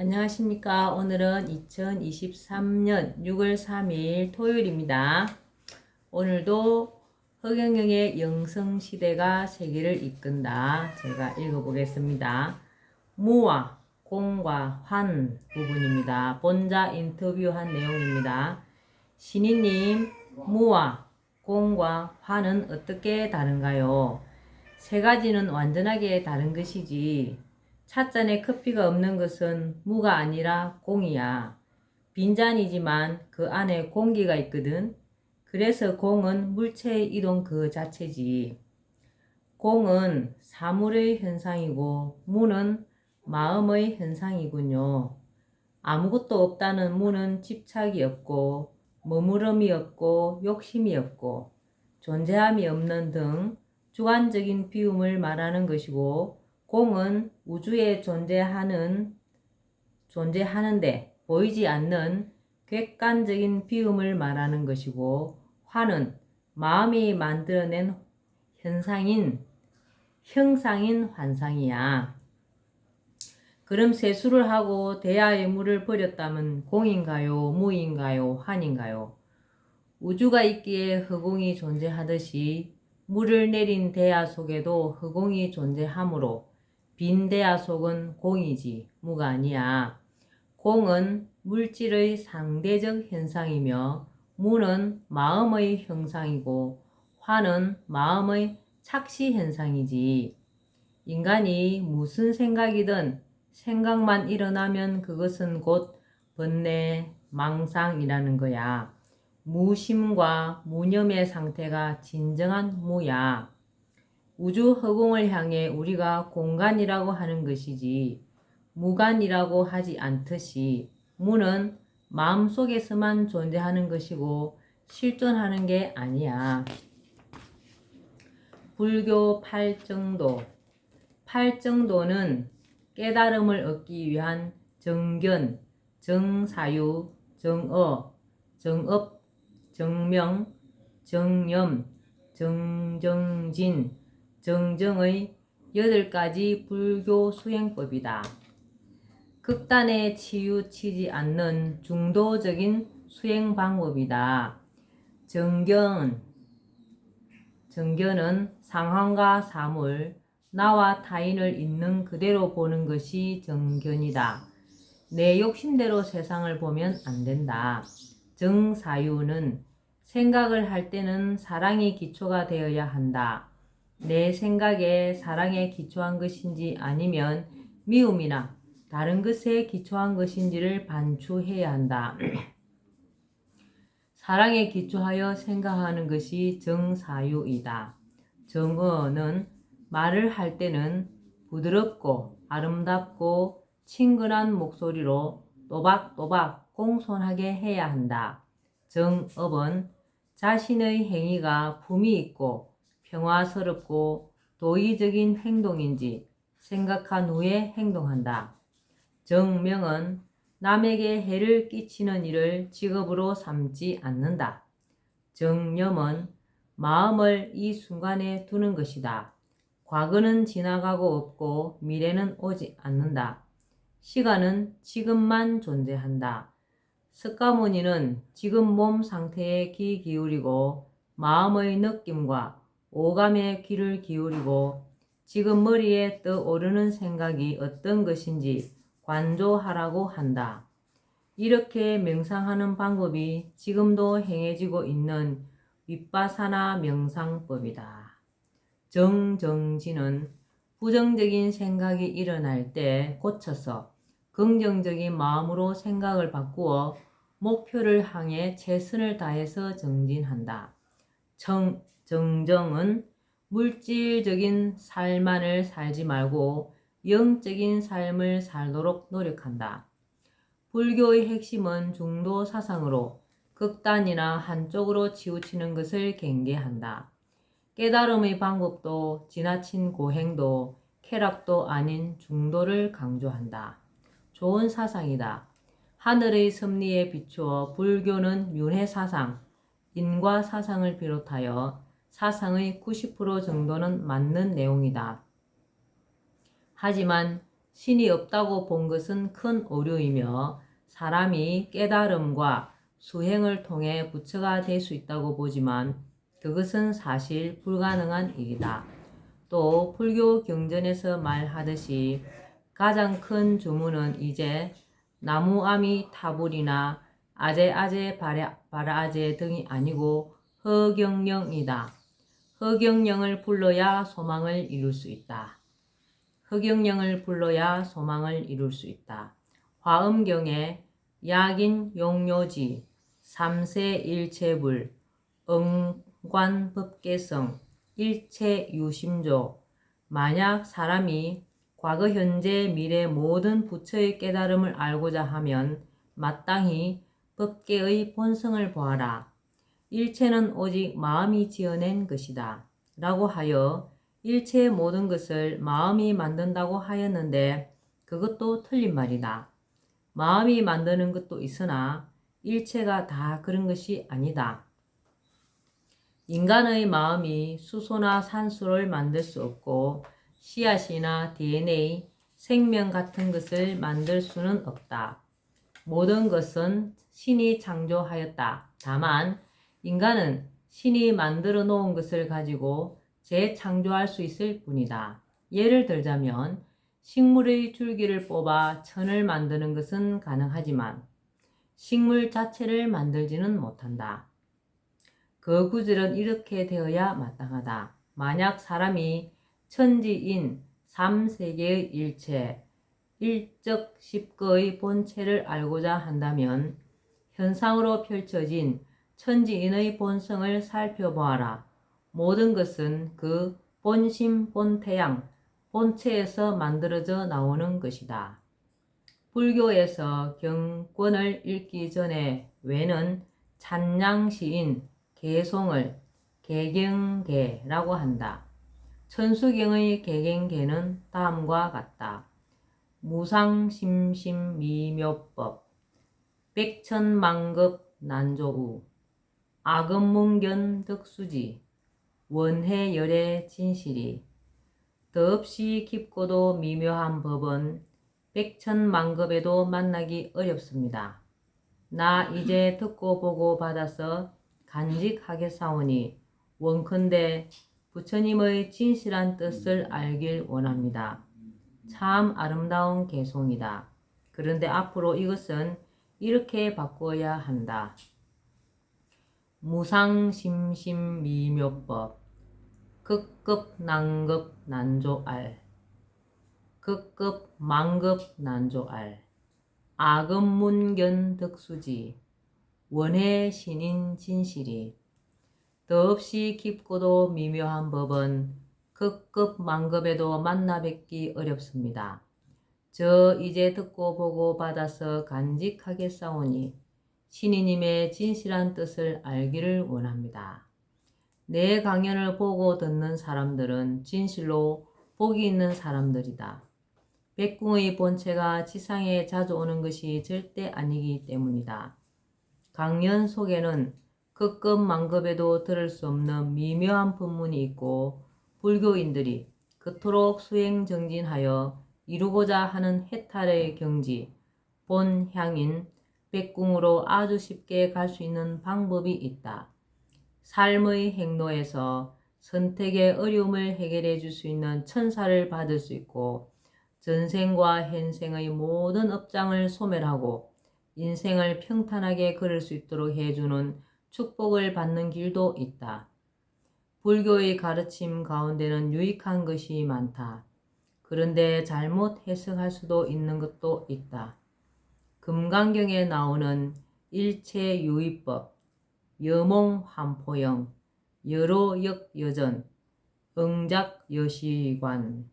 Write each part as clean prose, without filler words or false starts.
안녕하십니까. 오늘은 2023년 6월 3일 토요일입니다. 오늘도 허경영의 영성시대가 세계를 이끈다. 제가 읽어보겠습니다. 무와 공과 환 부분입니다. 본자 인터뷰한 내용입니다. 신이님, 무와 공과 환은 어떻게 다른가요? 세 가지는 완전하게 다른 것이지. 찻잔에 커피가 없는 것은 무가 아니라 공이야. 빈잔이지만 그 안에 공기가 있거든. 그래서 공은 물체의 이동 그 자체지. 공은 사물의 현상이고 무는 마음의 현상이군요. 아무것도 없다는 무는 집착이 없고 머무름이 없고 욕심이 없고 존재함이 없는 등 주관적인 비움을 말하는 것이고, 공은 우주에 존재하는데 보이지 않는 객관적인 비움을 말하는 것이고, 화는 마음이 만들어낸 형상인 환상이야. 그럼 세수를 하고 대야에 물을 버렸다면 공인가요? 무인가요? 환인가요? 우주가 있기에 허공이 존재하듯이 물을 내린 대야 속에도 허공이 존재하므로 빈 대야 속은 공이지 무가 아니야. 공은 물질의 상대적 현상이며 무는 마음의 형상이고 화는 마음의 착시 현상이지. 인간이 무슨 생각이든 생각만 일어나면 그것은 곧 번뇌, 망상이라는 거야. 무심과 무념의 상태가 진정한 무야. 우주 허공을 향해 우리가 공간이라고 하는 것이지 무간이라고 하지 않듯이 무는 마음속에서만 존재하는 것이고 실존하는 게 아니야. 불교 팔정도. 팔정도는 깨달음을 얻기 위한 정견, 정사유, 정어, 정업, 정명, 정념, 정정진, 정정의 8가지 불교 수행법이다. 극단에 치우치지 않는 중도적인 수행 방법이다. 정견은 상황과 사물, 나와 타인을 있는 그대로 보는 것이 정견이다. 내 욕심대로 세상을 보면 안 된다. 정사유는 생각을 할 때는 사랑이 기초가 되어야 한다. 내 생각에 사랑에 기초한 것인지 아니면 미움이나 다른 것에 기초한 것인지를 반추해야 한다. 사랑에 기초하여 생각하는 것이 정사유이다. 정어는 말을 할 때는 부드럽고 아름답고 친근한 목소리로 또박또박 공손하게 해야 한다. 정업은 자신의 행위가 품위 있고 평화스럽고 도의적인 행동인지 생각한 후에 행동한다. 정명은 남에게 해를 끼치는 일을 직업으로 삼지 않는다. 정념은 마음을 이 순간에 두는 것이다. 과거는 지나가고 없고 미래는 오지 않는다. 시간은 지금만 존재한다. 석가모니는 지금 몸 상태에 귀 기울이고 마음의 느낌과 오감에 귀를 기울이고 지금 머리에 떠오르는 생각이 어떤 것인지 관조하라고 한다. 이렇게 명상하는 방법이 지금도 행해지고 있는 윗바사나 명상법이다. 정정진은 부정적인 생각이 일어날 때 고쳐서 긍정적인 마음으로 생각을 바꾸어 목표를 향해 최선을 다해서 정진한다. 정정은 물질적인 삶만을 살지 말고 영적인 삶을 살도록 노력한다. 불교의 핵심은 중도 사상으로 극단이나 한쪽으로 치우치는 것을 경계한다. 깨달음의 방법도 지나친 고행도 쾌락도 아닌 중도를 강조한다. 좋은 사상이다. 하늘의 섭리에 비추어 불교는 윤회사상, 인과사상을 비롯하여 사상의 90% 정도는 맞는 내용이다. 하지만 신이 없다고 본 것은 큰 오류이며 사람이 깨달음과 수행을 통해 부처가 될 수 있다고 보지만 그것은 사실 불가능한 일이다. 또 불교 경전에서 말하듯이 가장 큰 주문은 이제 나무아미 타불이나 아제아제 바라아제 등이 아니고 허경영이다. 허경영을 불러야 소망을 이룰 수 있다. 허경영을 불러야 소망을 이룰 수 있다. 화엄경에 약인 용료지, 삼세 일체불, 응관법계성, 일체유심조. 만약 사람이 과거, 현재, 미래 모든 부처의 깨달음을 알고자 하면 마땅히 법계의 본성을 보아라. 일체는 오직 마음이 지어낸 것이다. 라고 하여 일체의 모든 것을 마음이 만든다고 하였는데 그것도 틀린 말이다. 마음이 만드는 것도 있으나 일체가 다 그런 것이 아니다. 인간의 마음이 수소나 산소를 만들 수 없고 씨앗이나 DNA, 생명 같은 것을 만들 수는 없다. 모든 것은 신이 창조하였다. 다만 인간은 신이 만들어 놓은 것을 가지고 재창조할 수 있을 뿐이다. 예를 들자면 식물의 줄기를 뽑아 천을 만드는 것은 가능하지만 식물 자체를 만들지는 못한다. 그 구절은 이렇게 되어야 마땅하다. 만약 사람이 천지인 3세계의 일체, 일적 십거의 본체를 알고자 한다면 현상으로 펼쳐진 천지인의 본성을 살펴보아라. 모든 것은 그 본심, 본태양, 본체에서 만들어져 나오는 것이다. 불교에서 경권을 읽기 전에 외는 찬양시인 개송을 개경계라고 한다. 천수경의 개경계는 다음과 같다. 무상심심미묘법, 백천만급 난조우, 아금문견 덕수지, 원해열의 진실이. 더없이 깊고도 미묘한 법은 백천만급에도 만나기 어렵습니다. 나 이제 듣고 보고 받아서 간직하겠사오니 원컨대 부처님의 진실한 뜻을 알길 원합니다. 참 아름다운 개송이다. 그런데 앞으로 이것은 이렇게 바꿔야 한다. 무상심심미묘법, 극급 난급 난조알, 극급 만급 난조알, 아금문견 덕수지, 원해 신인 진실이. 더없이 깊고도 미묘한 법은 극급 만급에도 만나 뵙기 어렵습니다. 저 이제 듣고 보고 받아서 간직하겠사오니 신이님의 진실한 뜻을 알기를 원합니다. 내 강연을 보고 듣는 사람들은 진실로 복이 있는 사람들이다. 백궁의 본체가 지상에 자주 오는 것이 절대 아니기 때문이다. 강연 속에는 극급 만급에도 들을 수 없는 미묘한 법문이 있고 불교인들이 그토록 수행정진하여 이루고자 하는 해탈의 경지, 본향인 백궁으로 아주 쉽게 갈 수 있는 방법이 있다. 삶의 행로에서 선택의 어려움을 해결해 줄 수 있는 천사를 받을 수 있고 전생과 현생의 모든 업장을 소멸하고 인생을 평탄하게 걸을 수 있도록 해주는 축복을 받는 길도 있다. 불교의 가르침 가운데는 유익한 것이 많다. 그런데 잘못 해석할 수도 있는 것도 있다. 금강경에 나오는 일체유의법, 여몽환포영, 여로역여전, 응작여시관.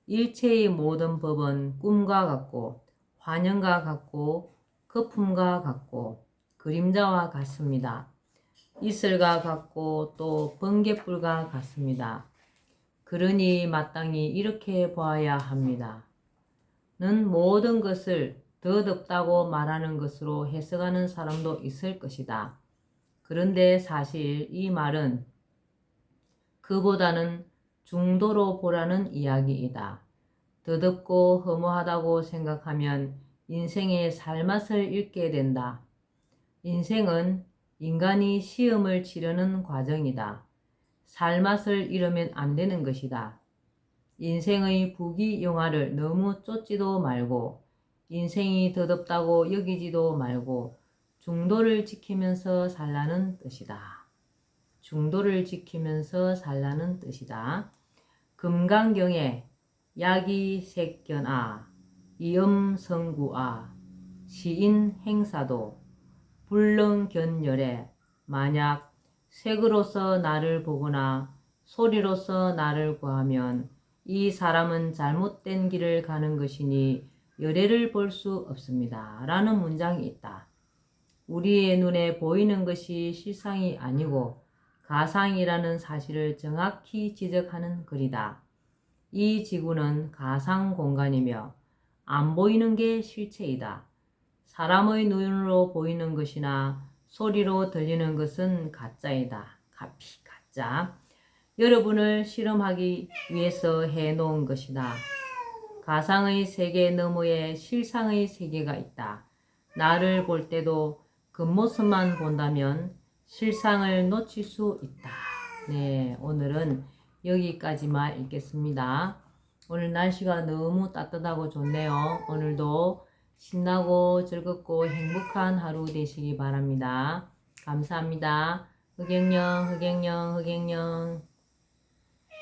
일체의 모든 법은 꿈과 같고 환영과 같고 거품과 같고 그림자와 같습니다. 이슬과 같고 또 번갯불과 같습니다. 그러니 마땅히 이렇게 보아야 합니다. 는 모든 것을 덧없다고 말하는 것으로 해석하는 사람도 있을 것이다. 그런데 사실 이 말은 그보다는 중도로 보라는 이야기이다. 더덥고 허무하다고 생각하면 인생의 살맛을 잃게 된다. 인생은 인간이 시험을 치르는 과정이다. 살맛을 잃으면 안 되는 것이다. 인생의 부귀영화를 너무 쫓지도 말고 인생이 더덥다고 여기지도 말고 중도를 지키면서 살라는 뜻이다. 중도를 지키면서 살라는 뜻이다. 금강경에 야기색견아, 이음성구아, 시인행사도, 불능견열에 만약 색으로서 나를 보거나 소리로서 나를 구하면 이 사람은 잘못된 길을 가는 것이니 열애를 볼 수 없습니다. 라는 문장이 있다. 우리의 눈에 보이는 것이 실상이 아니고 가상이라는 사실을 정확히 지적하는 글이다. 이 지구는 가상 공간이며 안 보이는 게 실체이다. 사람의 눈으로 보이는 것이나 소리로 들리는 것은 가짜이다. 가피, 가짜. 여러분을 실험하기 위해서 해놓은 것이다. 가상의 세계 너머에 실상의 세계가 있다. 나를 볼 때도 겉모습만 본다면 실상을 놓칠 수 있다. 네, 오늘은 여기까지만 읽겠습니다. 오늘 날씨가 너무 따뜻하고 좋네요. 오늘도 신나고 즐겁고 행복한 하루 되시기 바랍니다. 감사합니다. 흑영영, 흑영영, 흑영영.